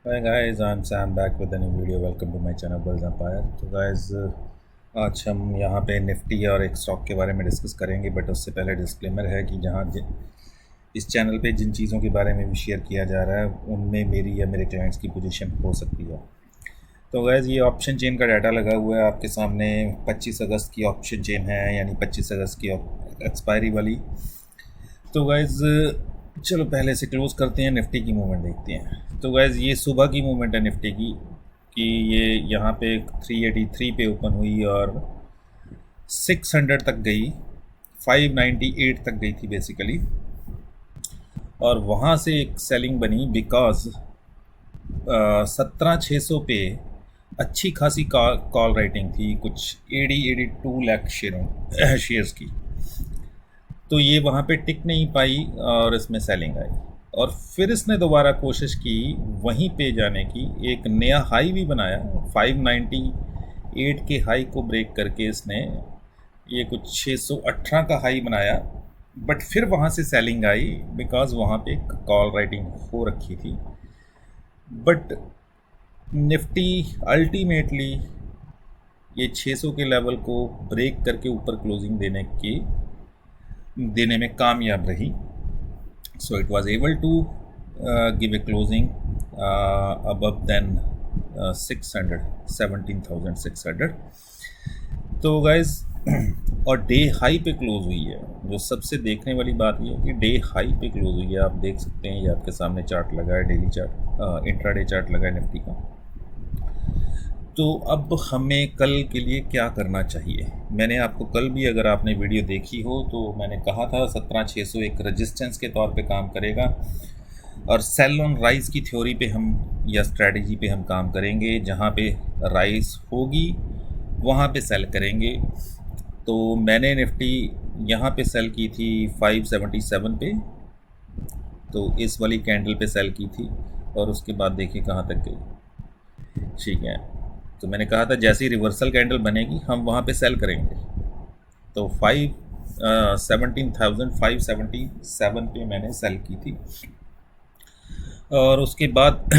Hi guys, I'm Sam back with a new video. Welcome to my channel Bulls Empire. तो guys, आज हम यहाँ पे Nifty और एक स्टॉक के बारे में डिस्कस करेंगे, बट उससे पहले डिस्क्लेमर है कि इस चैनल पे जिन चीज़ों के बारे में भी शेयर किया जा रहा है उनमें मेरी या मेरे क्लाइंट्स की पोजीशन हो सकती है। तो गैस, ये ऑप्शन चेन का डाटा लगा हुआ है आपके सामने। 25 अगस्त की ऑप्शन चेन है, यानी 25 अगस्त की एक्सपायरी वाली। तो गैस, चलो पहले से क्लोज़ करते हैं, निफ्टी की मूवमेंट देखते हैं। तो गैस, ये सुबह की मूवमेंट है निफ्टी की कि ये यहाँ पे 383 पे ओपन हुई और 600 तक गई, 598 तक गई थी बेसिकली। और वहाँ से एक सेलिंग बनी बिकॉज 17,600 पे अच्छी खासी कॉल राइटिंग थी, कुछ 82 लाख शेयर्स की। तो ये वहाँ पे टिक नहीं पाई और इसमें सेलिंग आई। और फिर इसने दोबारा कोशिश की वहीं पे जाने की, एक नया हाई भी बनाया 598 के हाई को ब्रेक करके इसने ये कुछ 618 का हाई बनाया। बट फिर वहाँ से सेलिंग आई बिकॉज वहाँ पे कॉल राइटिंग हो रखी थी। बट निफ्टी अल्टीमेटली ये 600 के लेवल को ब्रेक करके ऊपर क्लोजिंग देने में कामयाब रही। So it was able to give a closing above than 600, 17,600। तो गाइज, और डे हाई पे क्लोज हुई है। जो सबसे देखने वाली बात ये है कि डे हाई पे क्लोज हुई है। आप देख सकते हैं, ये आपके सामने चार्ट लगा है, डेली चार्ट, इंट्राडे चार्ट लगा है निफ्टी का। तो अब हमें कल के लिए क्या करना चाहिए? मैंने आपको कल भी, अगर आपने वीडियो देखी हो, तो मैंने कहा था 17,600 एक रेजिस्टेंस के तौर पे काम करेगा और सेल ऑन राइज की थ्योरी पे हम या स्ट्रेटजी पे हम काम करेंगे। जहाँ पे राइज होगी वहाँ पे सेल करेंगे। तो मैंने निफ्टी यहाँ पे सेल की थी 577 पे, तो इस वाली कैंडल पे सेल की थी और उसके बाद देखिए कहाँ तक गई। ठीक है, तो मैंने कहा था जैसे ही रिवर्सल कैंडल बनेगी हम वहाँ पे सेल करेंगे। तो 17,577 पे मैंने सेल की थी। और उसके बाद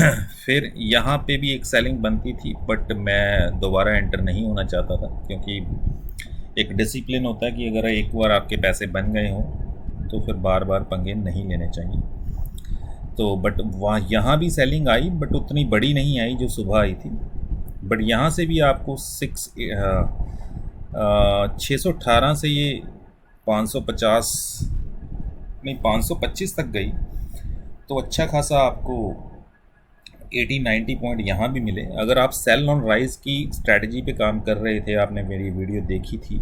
फिर यहाँ पे भी एक सेलिंग बनती थी, बट मैं दोबारा एंटर नहीं होना चाहता था, क्योंकि एक डिसिप्लिन होता है कि अगर एक बार आपके पैसे बन गए हों तो फिर बार बार पंगे नहीं लेने चाहिए। तो बट वहाँ यहाँ भी सेलिंग आई, बट उतनी बड़ी नहीं आई जो सुबह आई थी। बट यहाँ से भी आपको 618 से ये 550 नहीं 525 तक गई। तो अच्छा खासा आपको 80-90 पॉइंट यहाँ भी मिले। अगर आप सेल ऑन राइज की स्ट्रैटेजी पे काम कर रहे थे, आपने मेरी वीडियो देखी थी,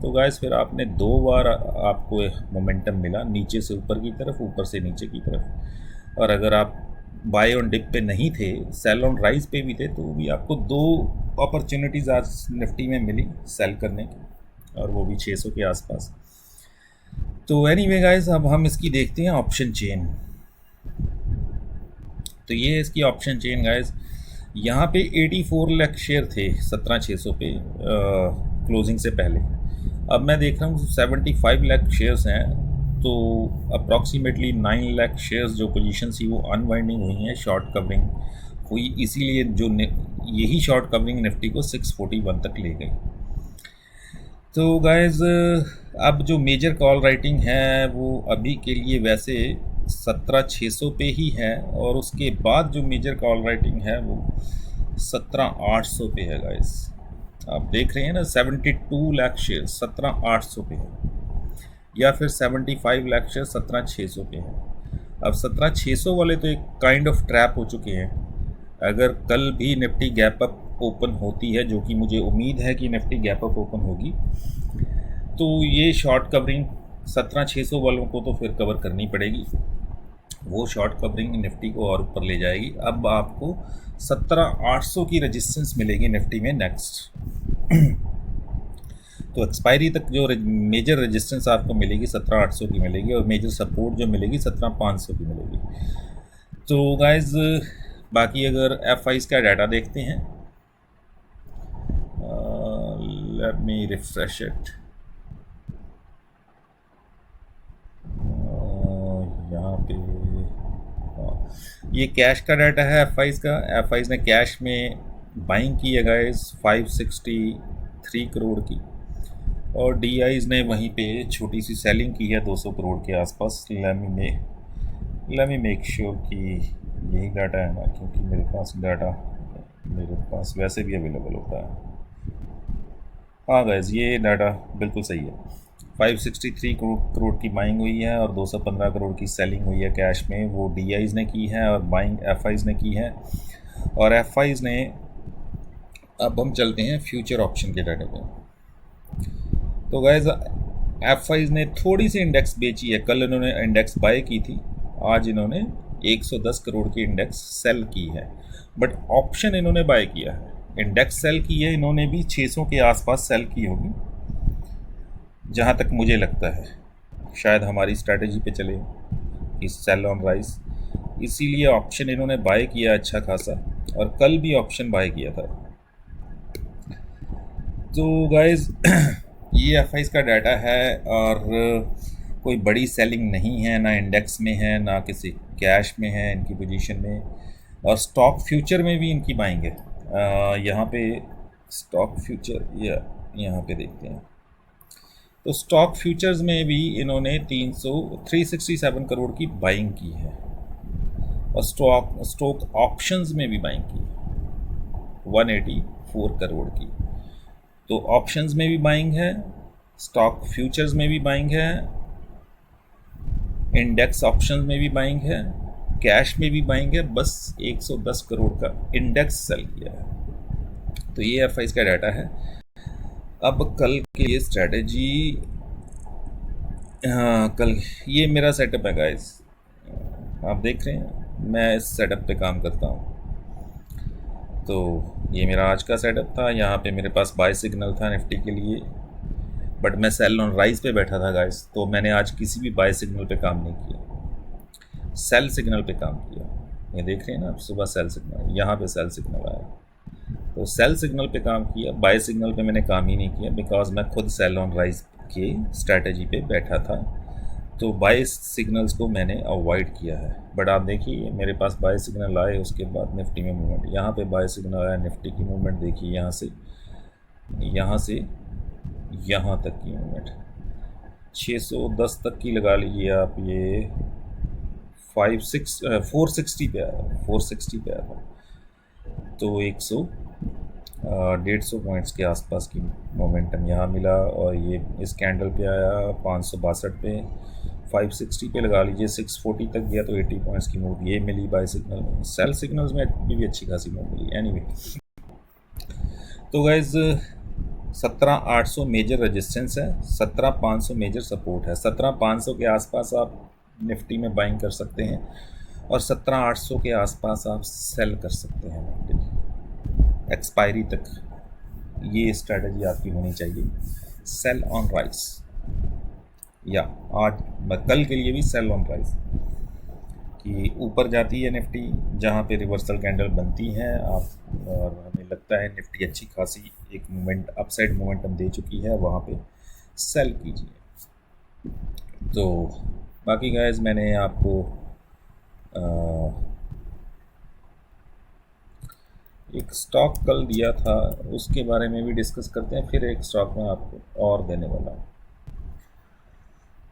तो गाइस फिर आपने 2 बार आपको मोमेंटम मिला, नीचे से ऊपर की तरफ, ऊपर से नीचे की तरफ। और अगर आप बाय ऑन डिप पे नहीं थे, सेल ऑन राइज पे भी थे, तो भी आपको 2 अपॉर्चुनिटीज़ आज निफ्टी में मिली सेल करने की, और वो भी 600 के आसपास। तो एनीवे गाइस, अब हम इसकी देखते हैं ऑप्शन चेन। तो ये इसकी ऑप्शन चेन गाइस, यहाँ पे 84 लाख शेयर थे 17,600 पे क्लोजिंग से पहले। अब मैं देख रहा हूँ 75 लाख शेयर्स हैं, तो अप्रॉक्सीमेटली 9 लाख शेयर्स जो पोजीशन थी वो अनवाइंडिंग हुई हैं, शॉर्ट कवरिंग हुई, इसीलिए यही शॉर्ट कवरिंग निफ्टी को 641 तक ले गई। तो गाइज, अब जो मेजर कॉल राइटिंग है वो अभी के लिए वैसे 17,600 पे ही है, और उसके बाद जो मेजर कॉल राइटिंग है वो 17,800 पे है गाइज। आप देख रहे हैं ना, 72 लाख शेयर 17,800 पे है, या फिर 75 लाख शेयर 17,600 पे है। अब 17,600 वाले तो एक काइंड ऑफ ट्रैप हो चुके हैं। अगर कल भी निफ्टी गैप अप ओपन होती है, जो कि मुझे उम्मीद है कि निफ्टी गैप अप ओपन होगी, तो ये शॉर्ट कवरिंग 17,600 वालों को तो फिर कवर करनी पड़ेगी। वो शॉर्ट कवरिंग निफ्टी को और ऊपर ले जाएगी। अब आपको 17,800 की रेजिस्टेंस मिलेगी निफ्टी में नेक्स्ट। तो एक्सपायरी तक जो मेजर रेजिस्टेंस आपको मिलेगी 17,800 की मिलेगी, और मेजर सपोर्ट जो मिलेगी 17,500 की मिलेगी। तो गाइज, बाकी अगर FIs का डाटा देखते हैं, लेट मी रिफ्रेश इट। यहाँ पे ये कैश का डाटा है एफ आईज़ का। एफ आईज़ ने कैश में बाइंग की है गाइस 563 करोड़ की, और डी आईज़ ने वहीं पे छोटी सी सेलिंग की है 200 करोड़ के आसपास। लेट मी मेक श्योर कि यही डाटा है ना, क्योंकि मेरे पास डाटा मेरे पास वैसे भी अवेलेबल होता है। हाँ गाइस, ये डाटा बिल्कुल सही है। 563 करोड़ की बाइंग हुई है और 215 करोड़ की सेलिंग हुई है कैश में, वो डी आईज़ ने की है और बाइंग एफ आईज़ ने की है। और एफ आईज़ ने, अब हम चलते हैं फ्यूचर ऑप्शन के डाटे पे। तो गाइस एफ आईज़ ने थोड़ी सी इंडेक्स बेची है। कल इन्होंने इंडेक्स बाय की थी, आज इन्होंने 110 करोड़ की इंडेक्स सेल की है, बट ऑप्शन इन्होंने बाय किया है। इंडेक्स सेल की है इन्होंने भी 600 के आसपास सेल की होगी, जहाँ तक मुझे लगता है। शायद हमारी स्ट्रैटेजी पे चले कि सेल ऑन राइस, इसीलिए ऑप्शन इन्होंने बाय किया अच्छा खासा, और कल भी ऑप्शन बाय किया था। तो गाइस ये एफ आईज़ का डाटा है, और कोई बड़ी सेलिंग नहीं है, ना इंडेक्स में है ना किसी कैश में है इनकी पोजीशन में, और स्टॉक फ्यूचर में भी इनकी बाइंग है। यहाँ पे स्टॉक फ्यूचर या यहाँ पे देखते हैं, तो स्टॉक फ्यूचर्स में भी इन्होंने 367 करोड़ की बाइंग की है, और स्टॉक ऑप्शंस में भी बाइंग की है 184 करोड़ की। तो ऑप्शंस में भी बाइंग है, स्टॉक फ्यूचर्स में भी बाइंग है, इंडेक्स ऑप्शंस में भी बाइंग है, कैश में भी बाइंग है। बस 110 करोड़ का इंडेक्स सेल किया है। तो ये एफ आईज़ का डाटा है। अब कल के लिए स्ट्रैटेजी, हाँ कल ये मेरा सेटअप है गाइस, आप देख रहे हैं मैं इस सेटअप पे काम करता हूँ। तो ये मेरा आज का सेटअप था। यहाँ पे मेरे पास बाय सिग्नल था निफ्टी के लिए, बट मैं सेल ऑन राइज पे बैठा था गाइस, तो मैंने आज किसी भी बाय सिग्नल पे काम नहीं किया, सेल सिग्नल पे काम किया। ये देख रहे हैं ना आप, सुबह सेल सिग्नल, यहाँ पे सेल सिग्नल आया, तो सेल सिग्नल पे काम किया। बाय सिग्नल पे मैंने काम ही नहीं किया, बिकॉज मैं खुद सेल ऑन राइज के स्ट्रैटेजी पे बैठा था, तो बाय सिग्नल्स को मैंने अवॉइड किया है। बट आप देखिए मेरे पास बाय सिग्नल आए, उसके बाद निफ्टी में मूवमेंट, यहाँ पे बाय सिग्नल आया, निफ्टी की मूवमेंट देखिए, यहाँ से यहाँ तक की मूवमेंट 610 तक की लगा लीजिए आप, ये 460 पे आया, 460 पे आया था, तो 150 पॉइंट्स के आसपास की मोमेंटम यहाँ मिला, और ये इस कैंडल पे आया 562 पे, 560 पे लगा लीजिए, 640 तक गया तो 80 पॉइंट्स की मूव ये मिली बाय सिग्नल में। सेल सिग्नल्स में भी अच्छी खासी मूव मिली। एनीवे, तो गाइज 17,800 मेजर रेजिस्टेंस है, 17,500 मेजर सपोर्ट है। 17,500 के आसपास आप निफ्टी में बाइंग कर सकते हैं, और 17,800 के आसपास आप सेल कर सकते हैं निफ्टी एक्सपायरी तक। ये स्ट्रैटेजी आपकी होनी चाहिए, सेल ऑन राइस, या आज कल के लिए भी सेल ऑन राइस, कि ऊपर जाती है निफ्टी, जहाँ पे रिवर्सल कैंडल बनती हैं आप, और हमें लगता है निफ्टी अच्छी खासी एक मूवमेंट, अपसाइड मोमेंटम दे चुकी है, वहाँ पे सेल कीजिए। तो बाकी गाइस मैंने आपको एक स्टॉक कल दिया था, उसके बारे में भी डिस्कस करते हैं, फिर एक स्टॉक में आपको और देने वाला हूँ।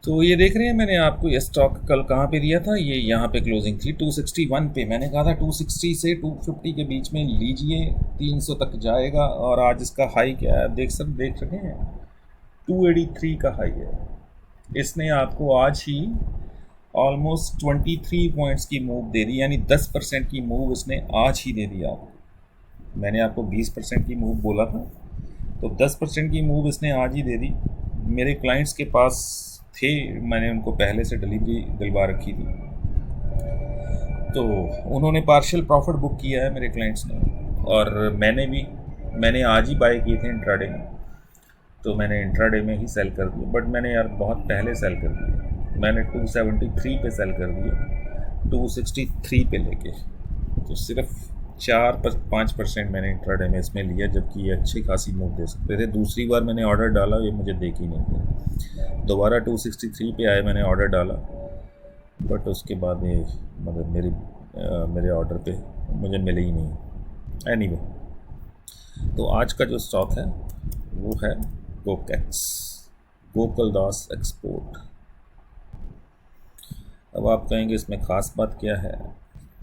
तो ये देख रहे हैं मैंने आपको ये स्टॉक कल कहाँ पे दिया था, ये यहाँ पे क्लोजिंग थी 261 पे। मैंने कहा था 260 से 250 के बीच में लीजिए, 300 तक जाएगा, और आज इसका हाई क्या है देख रहे हैं, 283 का हाई है। इसने आपको आज ही ऑलमोस्ट 23 पॉइंट्स की मूव दे दी, यानी 10% की मूव इसने आज ही दे दी आपको। मैंने आपको 20% की मूव बोला था, तो 10% की मूव इसने आज ही दे दी। मेरे क्लाइंट्स के पास थे, मैंने उनको पहले से डिलीवरी दिलवा रखी थी, तो उन्होंने पार्शियल प्रॉफिट बुक किया है मेरे क्लाइंट्स ने, और मैंने आज ही बाय किए थे इंट्राडे में, तो मैंने इंट्राडे में ही सेल कर दिए। बट मैंने यार बहुत पहले सेल कर दिए, मैंने 273 पे सेल कर दिए 263 पे लेके, तो सिर्फ 4-5% मैंने इंट्राडे में इसमें लिया, जबकि ये अच्छी खासी मूव दे सकते थे। दूसरी बार मैंने ऑर्डर डाला, ये मुझे देख ही नहीं दिया, दोबारा 263 पे आए, मैंने ऑर्डर डाला, बट उसके बाद ये मतलब मेरी मेरे ऑर्डर पे मुझे मिले ही नहीं। एनीवे, तो आज का जो स्टॉक है वो है गोकेक्स, गोकुलदास एक्सपोर्ट। अब आप कहेंगे इसमें ख़ास बात क्या है।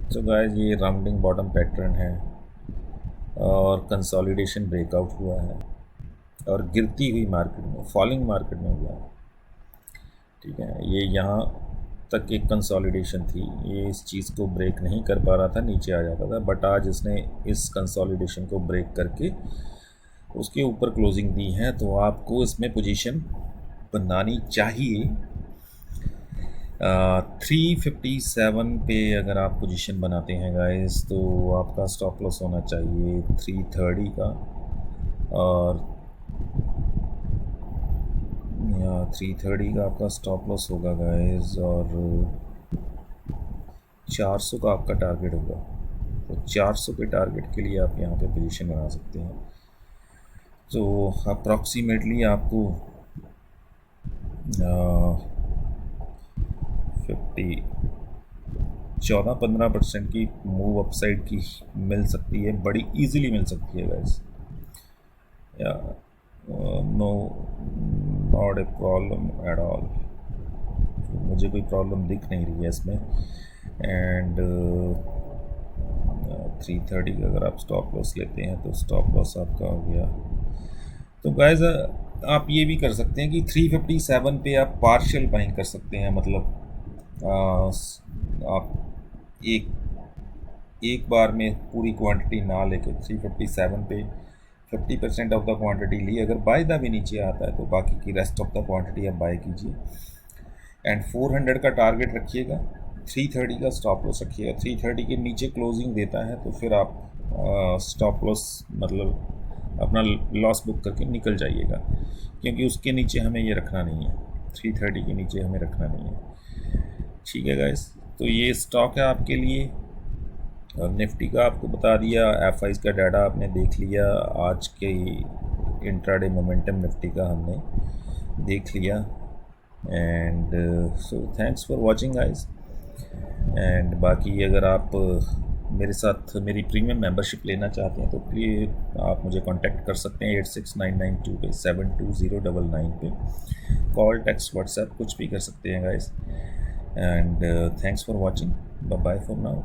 तो गाइस ये राउंडिंग बॉटम पैटर्न है और कंसोलिडेशन ब्रेकआउट हुआ है और गिरती हुई मार्केट में, फॉलिंग मार्केट में हुआ है। ठीक है, ये यहाँ तक एक कंसोलिडेशन थी, ये इस चीज़ को ब्रेक नहीं कर पा रहा था, नीचे आ जाता था, बट आज इसने इस कंसोलिडेशन को ब्रेक करके उसके ऊपर क्लोजिंग दी है। तो आपको इसमें पोजीशन बनानी चाहिए। 357 पे अगर आप पोजीशन बनाते हैं गाइस, तो आपका स्टॉप लॉस होना चाहिए 330 का, और 330 का आपका स्टॉप लॉस होगा गाइस, और 400 का आपका टारगेट होगा। तो 400 के टारगेट के लिए आप यहाँ पे पोजीशन बना सकते हैं। तो अप्रॉक्सीमेटली आपको 14-15% की मूव अपसाइड की मिल सकती है, बड़ी इजीली मिल सकती है guys. Yeah no, not a problem at all, मुझे कोई प्रॉब्लम दिख नहीं रही है इसमें। एंड 330 का अगर आप स्टॉप लॉस लेते हैं तो स्टॉप लॉस आपका हो गया। तो गाइस आप ये भी कर सकते हैं कि 357 पे आप पार्शियल बाइंग कर सकते हैं, मतलब आप एक बार में पूरी क्वांटिटी ना लेके 357 पे 50% ऑफ द क्वांटिटी ली, अगर बाय द भी नीचे आता है तो बाकी की रेस्ट ऑफ द क्वांटिटी आप बाय कीजिए। एंड 400 का टारगेट रखिएगा, 330 का स्टॉप लॉस रखिएगा। 330 के नीचे क्लोजिंग देता है तो फिर आप स्टॉप लॉस मतलब अपना लॉस बुक करके निकल जाइएगा, क्योंकि उसके नीचे हमें ये रखना नहीं है, 330 के नीचे हमें रखना नहीं है। ठीक है गाइस, तो ये स्टॉक है आपके लिए। और निफ्टी का आपको बता दिया, एफआईज का डाटा आपने देख लिया, आज के इंट्राडे मोमेंटम निफ्टी का हमने देख लिया। And so thanks for watching guys. And बाकी अगर आप मेरे साथ मेरी प्रीमियम मेंबरशिप लेना चाहते हैं तो प्लीज़ आप मुझे कांटेक्ट कर सकते हैं 8699 पे 72099 पे, कॉल, टेक्स्ट, व्हाट्सएप कुछ भी कर सकते हैं guys. And thanks for watching, bye bye for now.